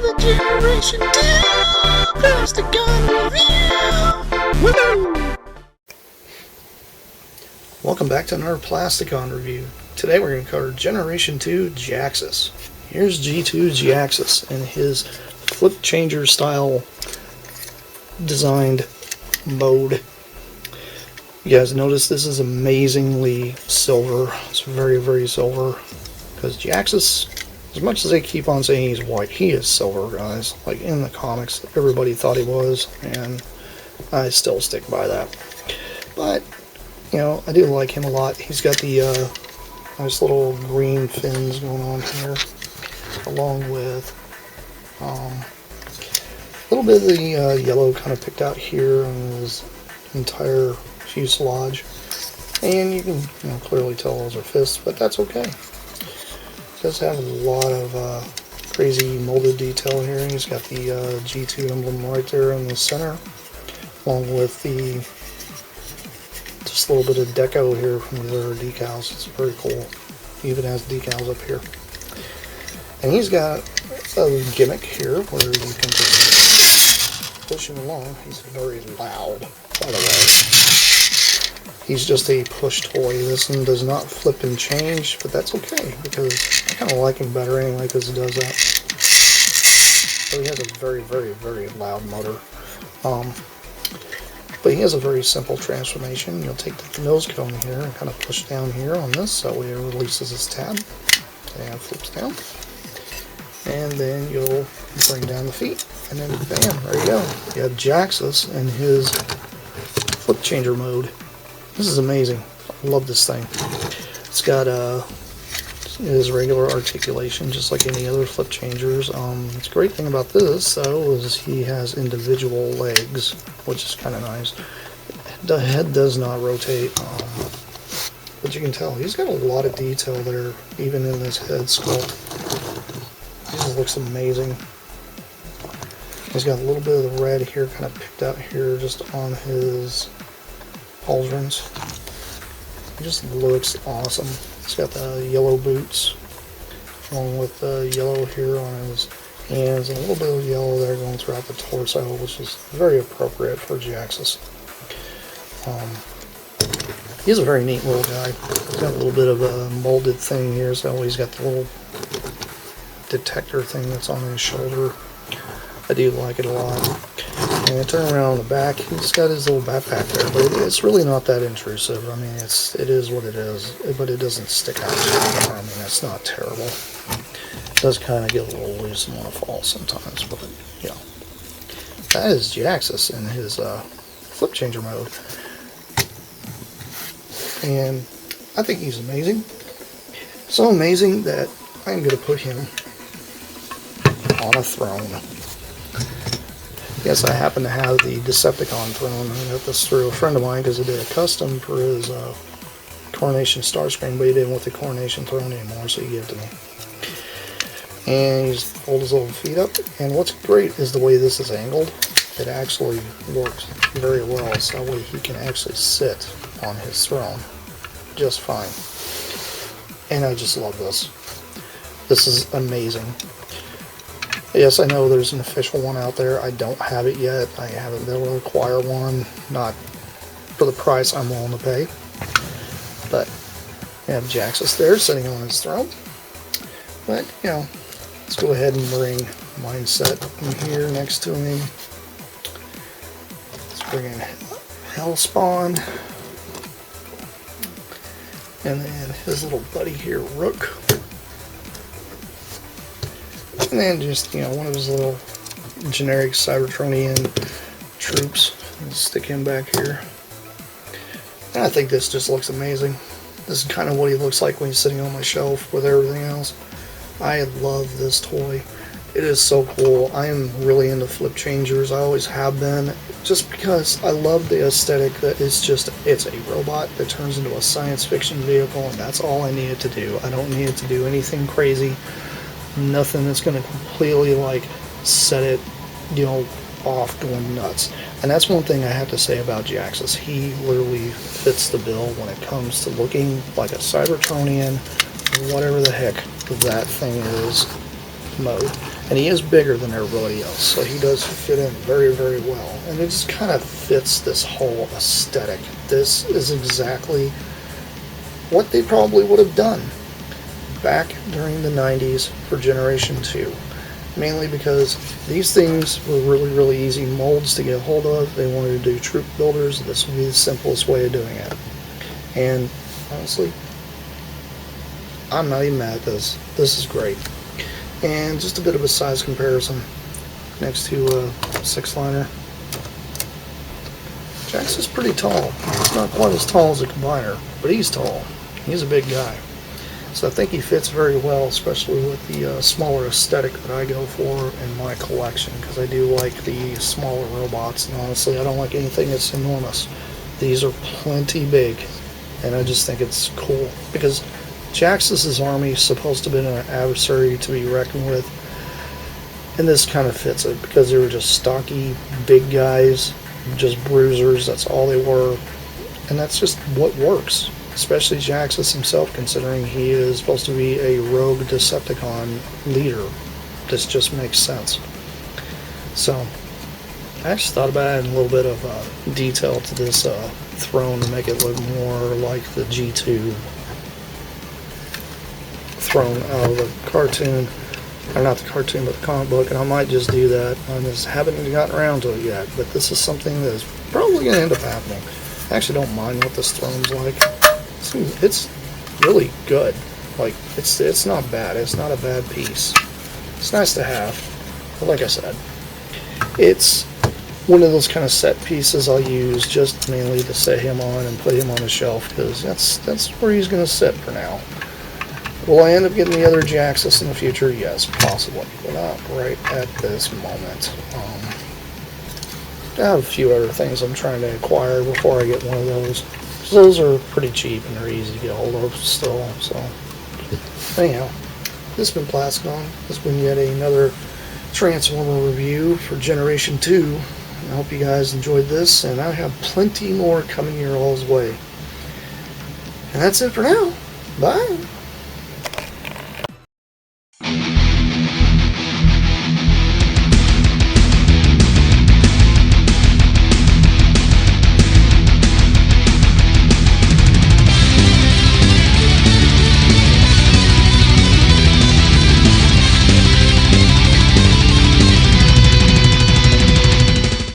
another Generation 2 Plasticon review! Woo! Welcome back to another Plasticon review. Today we're going to cover Generation 2 Jhaxius. Here's G2 Jhaxius in his flip changer style designed mode. You guys notice this is amazingly silver. It's very, very silver. Because Jhaxius, as much as they keep on saying he's white, he is silver, guys. Like in the comics, everybody thought he was, and I still stick by that. But, you know, I do like him a lot. He's got the nice little green fins going on here, along with a little bit of the yellow kind of picked out here on his entire fuselage. And you can clearly tell those are fists, but that's okay. It does have a lot of crazy molded detail here. He's got the G2 emblem right there in the center, along with the just a little bit of deco here from their decals. It's very cool. He even has decals up here. And he's got a gimmick here where you can just push him along. He's very loud, by the way. He's just a push toy. This one does not flip and change, but that's okay, because I kind of like him better anyway because he does that. So he has a very, very, very loud motor. But he has a very simple transformation. You'll take the nose cone here and kind of push down here on this, so it releases his tab and flips down. And then you'll bring down the feet, and then bam, there you go. You have Jhaxius in his flip changer mode. This is amazing. I love this thing. It's got his regular articulation, just like any other flip changers. The great thing about this, though, is he has individual legs, which is kind of nice. The head does not rotate, but you can tell he's got a lot of detail there, even in this head sculpt. It looks amazing. He's got a little bit of the red here, kind of picked out here, just on his pauldrons. It just looks awesome. He's got the yellow boots, along with the yellow here on his hands, and a little bit of yellow there going throughout the torso, which is very appropriate for Jhaxius. He's a very neat little guy. He's got a little bit of a molded thing here, so he's got the little detector thing that's on his shoulder. I do like it a lot. And turn around on the back, he's got his little backpack there, but it's really not that intrusive. I mean, it is what it is, but it doesn't stick out. I mean, it's not terrible. It does kind of get a little loose and want to fall sometimes, but you know, that is Jhaxius in his flip changer mode, and I think he's amazing. So amazing that I'm going to put him on a throne. Yes, I happen to have the Decepticon throne. I got this through a friend of mine because he did a custom for his Coronation Starscream, but he didn't want the Coronation throne anymore, so he gave it to me. And he's pulled his little feet up, and what's great is the way this is angled. It actually works very well, so that way he can actually sit on his throne just fine. And I just love this. This is amazing. Yes, I know there's an official one out there. I don't have it yet. I haven't been able to acquire one, not for the price I'm willing to pay. But we have Jhaxius there sitting on his throne. But, you know, let's go ahead and bring Mindset in here next to him. Let's bring in Hellspawn. And then his little buddy here, Rook. And then just, one of his little generic Cybertronian troops. Stick him back here. And I think this just looks amazing. This is kind of what he looks like when he's sitting on my shelf with everything else. I love this toy. It is so cool. I am really into flip changers. I always have been. Just because I love the aesthetic that it's a robot that turns into a science fiction vehicle, and that's all I need it to do. I don't need it to do anything crazy. Nothing that's going to completely set it, off going nuts. And that's one thing I have to say about Jhaxius. He literally fits the bill when it comes to looking like a Cybertronian, whatever the heck that thing is. mode. And he is bigger than everybody else, so he does fit in very, very well. And it just kind of fits this whole aesthetic. This is exactly what they probably would have done back during the 90s for Generation 2. Mainly because these things were really, really easy molds to get a hold of. They wanted to do troop builders. This would be the simplest way of doing it. And honestly, I'm not even mad at this. This is great. And just a bit of a size comparison next to a 6-liner. Jhaxius is pretty tall. He's not quite as tall as a combiner, but he's tall. He's a big guy. So I think he fits very well, especially with the smaller aesthetic that I go for in my collection, because I do like the smaller robots, and honestly I don't like anything that's enormous. These are plenty big, and I just think it's cool, because Jhaxius' army is supposed to have been an adversary to be reckoned with, and this kind of fits it, because they were just stocky, big guys, just bruisers, that's all they were, and that's just what works. Especially Jhaxius himself, considering he is supposed to be a rogue Decepticon leader. This just makes sense. So, I actually thought about adding a little bit of detail to this throne to make it look more like the G2 throne out of the cartoon. Or not the cartoon, but the comic book, and I might just do that. I just haven't gotten around to it yet, but this is something that's probably going to end up happening. I actually don't mind what this throne's like. It's really good. Like, it's not bad. It's not a bad piece. It's nice to have. But like I said, it's one of those kind of set pieces I'll use just mainly to set him on and put him on the shelf, because that's where he's going to sit for now. Will I end up getting the other Jhaxius in the future? Yes, possibly, but not right at this moment. I have a few other things I'm trying to acquire before I get one of those. Those are pretty cheap and they're easy to get hold of still. So, anyhow, this has been Plasticon. This has been yet another Transformer review for Generation 2. I hope you guys enjoyed this, and I have plenty more coming your all's way. And that's it for now. Bye.